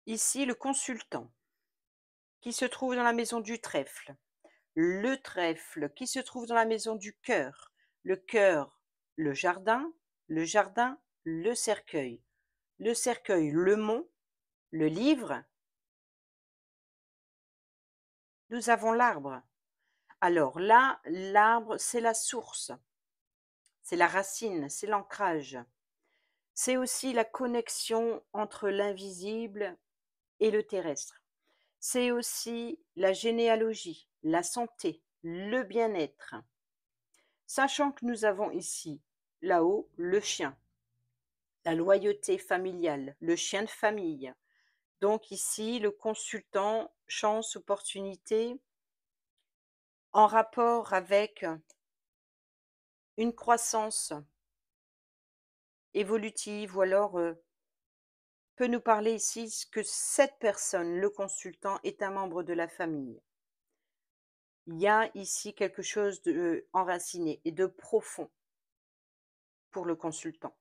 Ici, le consultant qui se trouve dans la maison du trèfle. Le trèfle qui se trouve dans la maison du cœur. Le cœur, le jardin, le cercueil. Le cercueil, le mont, le livre. Nous avons l'arbre. Alors là, l'arbre, c'est la source, c'est la racine, c'est l'ancrage. C'est aussi la connexion entre l'invisible et le terrestre. C'est aussi la généalogie, la santé, le bien-être. Sachant que nous avons ici, là-haut, le chien, la loyauté familiale, le chien de famille. Donc ici, le consultant, chance, opportunité, en rapport avec une croissance évolutive ou alors peut nous parler ici que cette personne, le consultant, est un membre de la famille. Il y a ici quelque chose d'enraciné et de profond pour le consultant.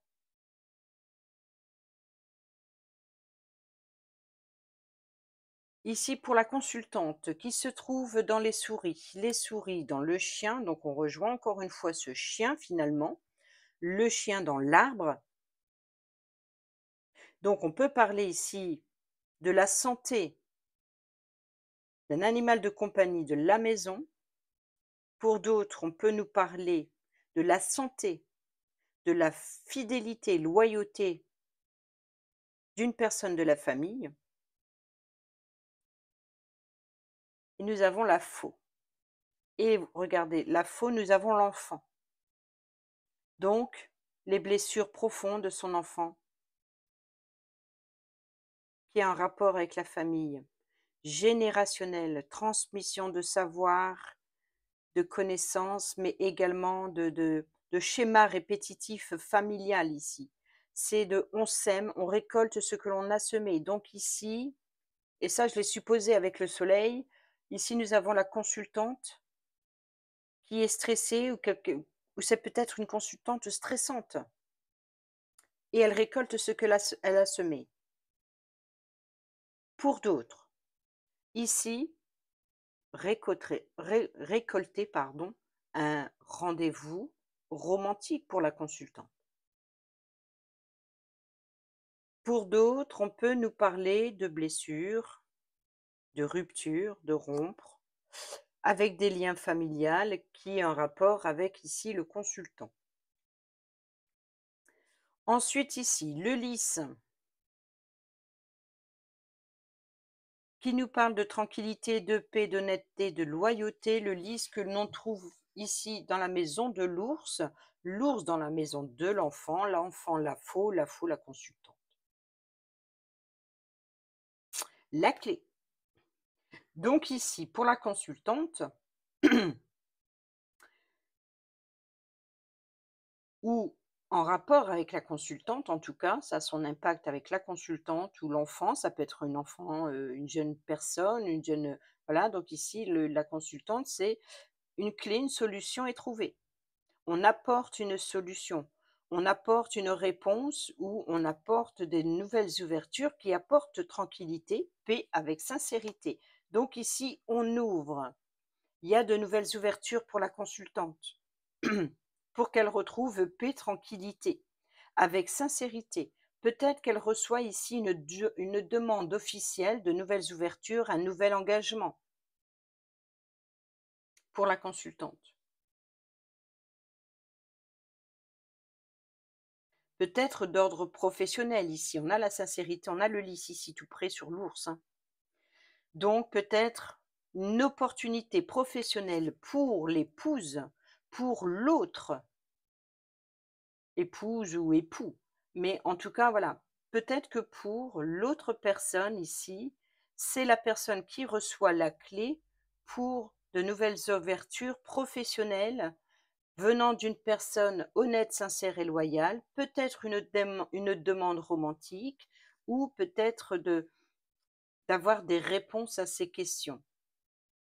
Ici, pour la consultante qui se trouve dans les souris dans le chien, donc on rejoint encore une fois ce chien finalement, le chien dans l'arbre. Donc on peut parler ici de la santé d'un animal de compagnie de la maison. Pour d'autres, on peut nous parler de la santé, de la fidélité, loyauté d'une personne de la famille. Et nous avons la faux. Et regardez, la faux, nous avons l'enfant. Donc, les blessures profondes de son enfant, qui a un rapport avec la famille, générationnelle, transmission de savoir, de connaissances, mais également de schémas répétitifs familial ici. C'est de on sème, on récolte ce que l'on a semé. Donc ici, et ça je l'ai supposé avec le soleil, ici nous avons la consultante qui est stressée ou c'est peut-être une consultante stressante et elle récolte ce qu'elle a semé. Pour d'autres, ici, récolter, pardon, un rendez-vous romantique pour la consultante. Pour d'autres, on peut nous parler de blessures, de ruptures, de rompre, avec des liens familiales qui ont un rapport avec ici le consultant. Ensuite ici, le lys qui nous parle de tranquillité, de paix, d'honnêteté, de loyauté. Le lys que l'on trouve ici dans la maison de l'ours, l'ours dans la maison de l'enfant la faux, la consultante. La clé. Donc ici, pour la consultante, ou en rapport avec la consultante, en tout cas, ça a son impact avec la consultante ou l'enfant. Ça peut être un enfant, une jeune personne, une jeune, voilà. Donc ici, la consultante, c'est une clé, une solution est trouvée. On apporte une solution, on apporte une réponse ou on apporte des nouvelles ouvertures qui apportent tranquillité, paix avec sincérité. Donc ici, on ouvre. Il y a de nouvelles ouvertures pour la consultante pour qu'elle retrouve paix, tranquillité, avec sincérité. Peut-être qu'elle reçoit ici une demande officielle de nouvelles ouvertures, un nouvel engagement pour la consultante. Peut-être d'ordre professionnel ici. On a la sincérité, on a le lys ici tout près sur l'ours, hein. Donc peut-être une opportunité professionnelle pour l'épouse, pour l'autre épouse ou époux. Mais en tout cas, voilà, peut-être que pour l'autre personne ici, c'est la personne qui reçoit la clé pour de nouvelles ouvertures professionnelles venant d'une personne honnête, sincère et loyale, peut-être une demande romantique ou peut-être d'avoir des réponses à ces questions.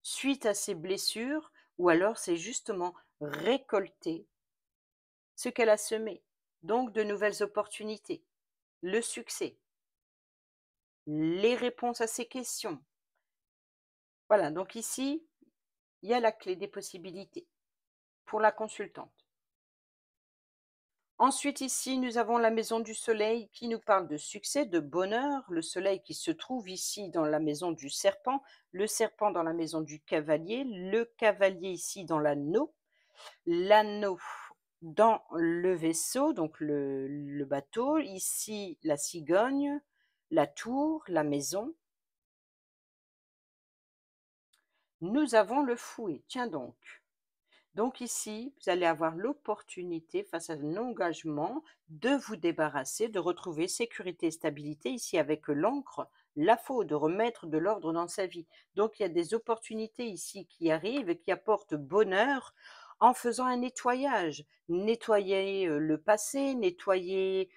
Suite à ces blessures, ou alors c'est justement récolter ce qu'elle a semé. Donc de nouvelles opportunités, le succès, les réponses à ces questions. Voilà, donc ici, il y a la clé des possibilités pour la consultante. Ensuite, ici, nous avons la maison du soleil qui nous parle de succès, de bonheur. Le soleil qui se trouve ici dans la maison du serpent, le serpent dans la maison du cavalier, le cavalier ici dans l'anneau dans le vaisseau, donc le bateau, ici la cigogne, la tour, la maison. Nous avons le fouet, tiens donc. Donc ici, vous allez avoir l'opportunité, face à un engagement, de vous débarrasser, de retrouver sécurité et stabilité, ici avec l'encre, la faux, de remettre de l'ordre dans sa vie. Donc il y a des opportunités ici qui arrivent et qui apportent bonheur en faisant un nettoyage. Nettoyer le passé, nettoyer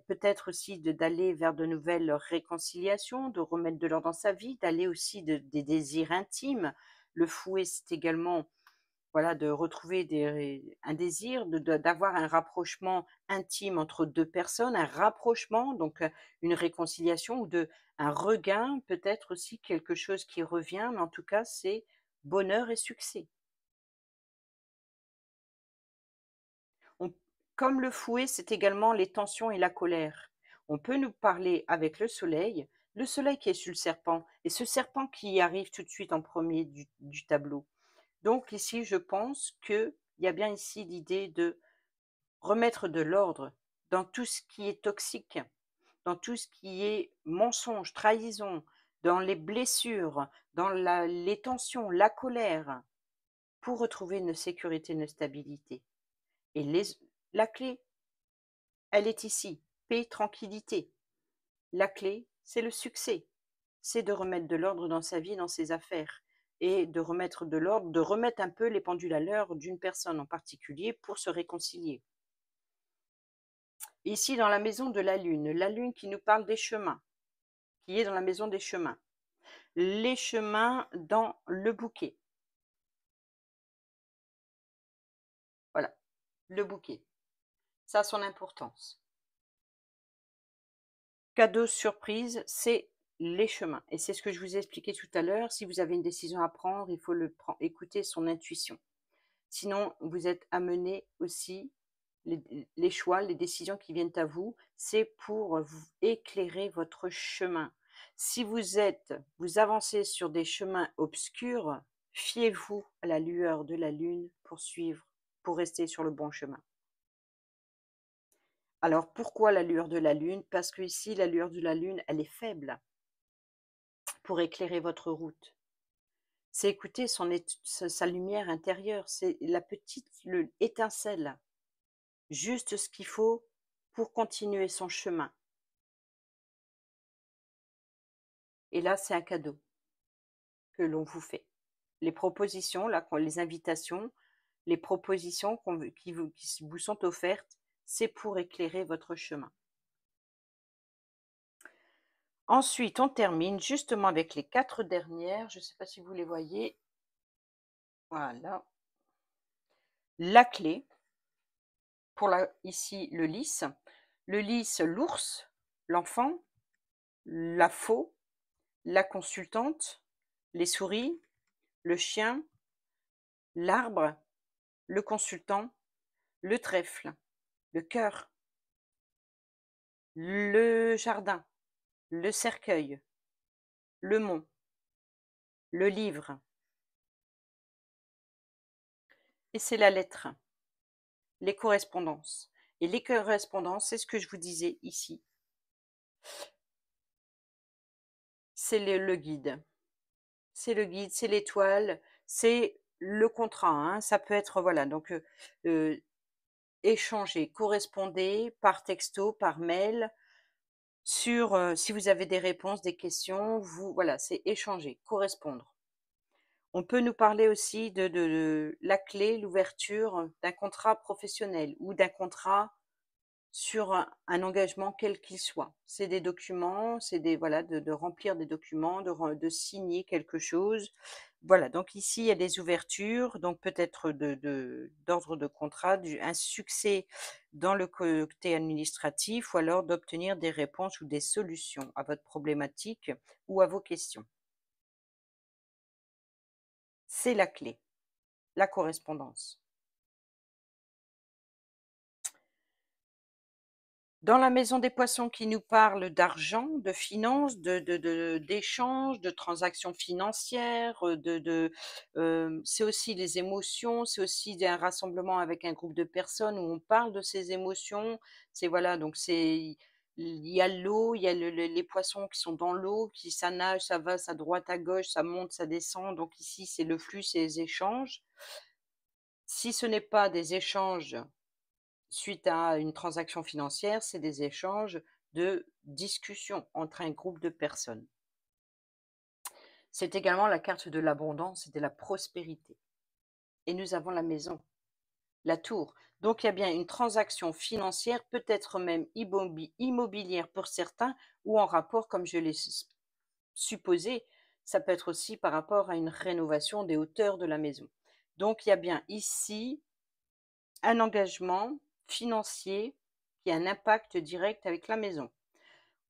peut-être aussi d'aller vers de nouvelles réconciliations, de remettre de l'ordre dans sa vie, d'aller aussi des désirs intimes. Le fouet, c'est également voilà, de retrouver un désir, d'avoir un rapprochement intime entre 2 personnes, un rapprochement, donc une réconciliation ou un regain, peut-être aussi quelque chose qui revient, mais en tout cas, c'est bonheur et succès. On Comme le fouet, c'est également les tensions et la colère. On peut nous parler avec le soleil qui est sur le serpent et ce serpent qui arrive tout de suite en premier du tableau. Donc ici, je pense qu'il y a bien ici l'idée de remettre de l'ordre dans tout ce qui est toxique, dans tout ce qui est mensonge, trahison, dans les blessures, dans les tensions, la colère, pour retrouver une sécurité, une stabilité. Et la clé, elle est ici, paix, tranquillité. La clé, c'est le succès, c'est de remettre de l'ordre dans sa vie, dans ses affaires, et de remettre de l'ordre, de remettre un peu les pendules à l'heure d'une personne en particulier pour se réconcilier. Ici, dans la maison de la lune qui nous parle des chemins, qui est dans la maison des chemins. Les chemins dans le bouquet. Voilà, le bouquet. Ça a son importance. Cadeau surprise, c'est les chemins et c'est ce que je vous ai expliqué tout à l'heure. Si vous avez une décision à prendre, il faut écouter son intuition. Sinon, vous êtes amené aussi les choix, les décisions qui viennent à vous, c'est pour vous éclairer votre chemin. Si vous avancez sur des chemins obscurs, fiez-vous à la lueur de la lune pour suivre, pour rester sur le bon chemin. Alors pourquoi la lueur de la lune? Parce que ici, la lueur de la lune, elle est faible pour éclairer votre route. C'est écouter sa lumière intérieure, c'est la petite étincelle, juste ce qu'il faut pour continuer son chemin. Et là, c'est un cadeau que l'on vous fait. Les propositions, là, les invitations, les propositions qui vous sont offertes, c'est pour éclairer votre chemin. Ensuite, on termine justement avec les 4 dernières. Je ne sais pas si vous les voyez. Voilà. La clé, ici le lys. Le lys, l'ours, l'enfant, la faux, la consultante, les souris, le chien, l'arbre, le consultant, le trèfle, le cœur, le jardin, le cercueil, le mont, le livre. Et c'est la lettre, les correspondances. Et les correspondances, c'est ce que je vous disais ici. C'est le guide. C'est le guide, c'est l'étoile, c'est le contrat. Hein. Ça peut être, voilà, donc échanger, corresponder par texto, par mail, sur si vous avez des réponses, des questions, voilà, c'est échanger, correspondre. On peut nous parler aussi de la clé, l'ouverture d'un contrat professionnel ou d'un contrat sur un engagement quel qu'il soit. C'est des documents, c'est voilà, de remplir des documents, de signer quelque chose. Voilà, donc ici, il y a des ouvertures, donc peut-être d'ordre de contrat, un succès dans le côté administratif ou alors d'obtenir des réponses ou des solutions à votre problématique ou à vos questions. C'est la clé, la correspondance. Dans la maison des poissons qui nous parle d'argent, de finances, d'échanges, de transactions financières, c'est aussi les émotions, c'est aussi un rassemblement avec un groupe de personnes où on parle de ces émotions. C'est voilà, donc il y a l'eau, il y a les poissons qui sont dans l'eau, ça nage, ça va, ça droite à gauche, ça monte, ça descend. Donc ici, c'est le flux, c'est les échanges. Si ce n'est pas des échanges suite à une transaction financière, c'est des échanges de discussions entre un groupe de personnes. C'est également la carte de l'abondance et de la prospérité. Et nous avons la maison, la tour. Donc il y a bien une transaction financière, peut-être même immobilière pour certains, ou en rapport, comme je l'ai supposé, ça peut être aussi par rapport à une rénovation des hauteurs de la maison. Donc il y a bien ici un engagement financier qui a un impact direct avec la maison,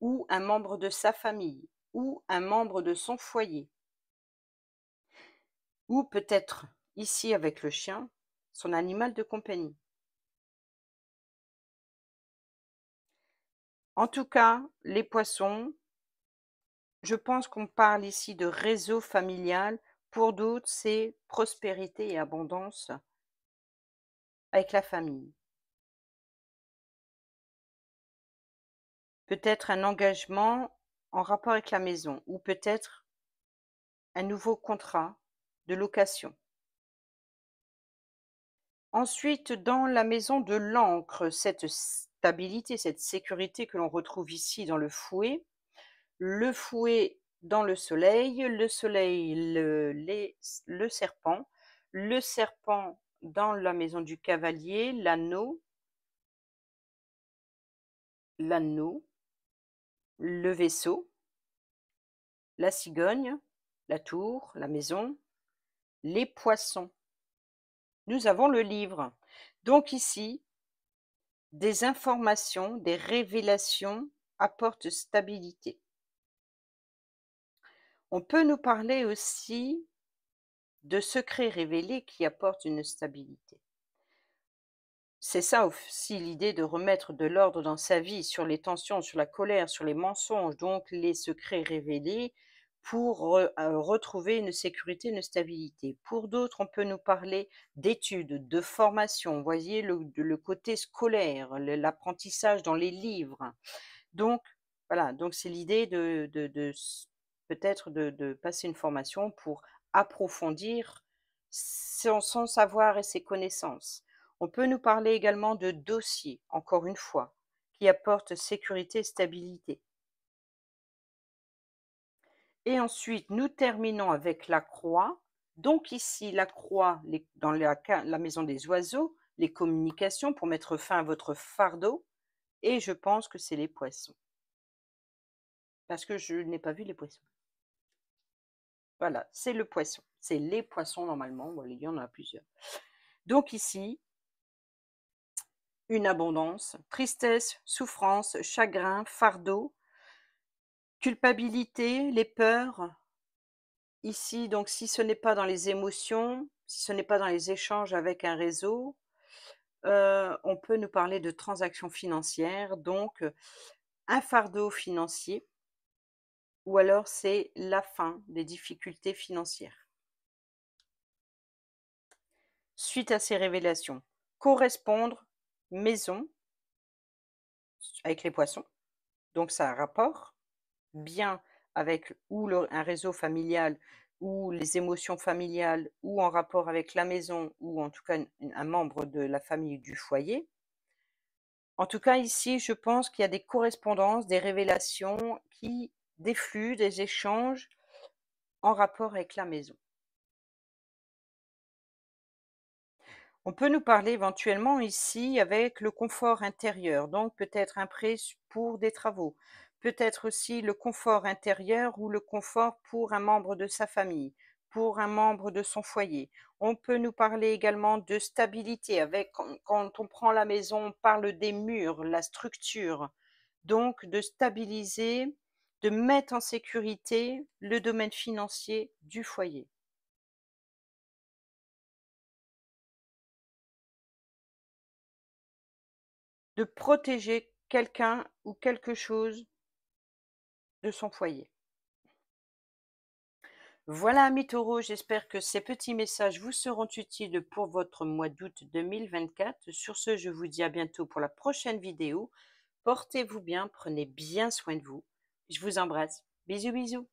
ou un membre de sa famille, ou un membre de son foyer, ou peut-être, ici avec le chien, son animal de compagnie. En tout cas, les poissons, je pense qu'on parle ici de réseau familial. Pour d'autres, c'est prospérité et abondance avec la famille. Peut-être un engagement en rapport avec la maison, ou peut-être un nouveau contrat de location. Ensuite, dans la maison de l'encre, cette stabilité, cette sécurité que l'on retrouve ici dans le fouet dans le soleil le serpent dans la maison du cavalier, l'anneau, le vaisseau, la cigogne, la tour, la maison, les poissons. Nous avons le livre. Donc ici, des informations, des révélations apportent stabilité. On peut nous parler aussi de secrets révélés qui apportent une stabilité. C'est ça aussi l'idée de remettre de l'ordre dans sa vie, sur les tensions, sur la colère, sur les mensonges, donc les secrets révélés pour retrouver une sécurité, une stabilité. Pour d'autres, on peut nous parler d'études, de formation, vous voyez le côté scolaire, l'apprentissage dans les livres. Donc voilà, donc c'est l'idée peut-être de passer une formation pour approfondir son savoir et ses connaissances. On peut nous parler également de dossiers, encore une fois, qui apportent sécurité et stabilité. Et ensuite, nous terminons avec la croix. Donc ici, la croix, dans la maison des oiseaux, les communications pour mettre fin à votre fardeau. Et je pense que c'est les poissons, parce que je n'ai pas vu les poissons. Voilà, c'est le poisson. C'est les poissons normalement, bon, il y en a plusieurs. Donc ici, une abondance, tristesse, souffrance, chagrin, fardeau, culpabilité, les peurs. Ici, donc si ce n'est pas dans les émotions, si ce n'est pas dans les échanges avec un réseau, on peut nous parler de transactions financières, donc un fardeau financier, ou alors c'est la fin des difficultés financières. Suite à ces révélations, correspondre, maison, avec les poissons, donc ça a un rapport, bien avec ou un réseau familial, ou les émotions familiales, ou en rapport avec la maison, ou en tout cas un membre de la famille du foyer. En tout cas, ici, je pense qu'il y a des correspondances, des révélations, des flux, des échanges en rapport avec la maison. On peut nous parler éventuellement ici avec le confort intérieur, donc peut-être un prêt pour des travaux, peut-être aussi le confort intérieur ou le confort pour un membre de sa famille, pour un membre de son foyer. On peut nous parler également de stabilité avec, quand on prend la maison, on parle des murs, la structure, donc de stabiliser, de mettre en sécurité le domaine financier du foyer. De protéger quelqu'un ou quelque chose de son foyer. Voilà, amis taureaux, j'espère que ces petits messages vous seront utiles pour votre mois d'août 2024. Sur ce, je vous dis à bientôt pour la prochaine vidéo. Portez-vous bien, prenez bien soin de vous. Je vous embrasse. Bisous, bisous.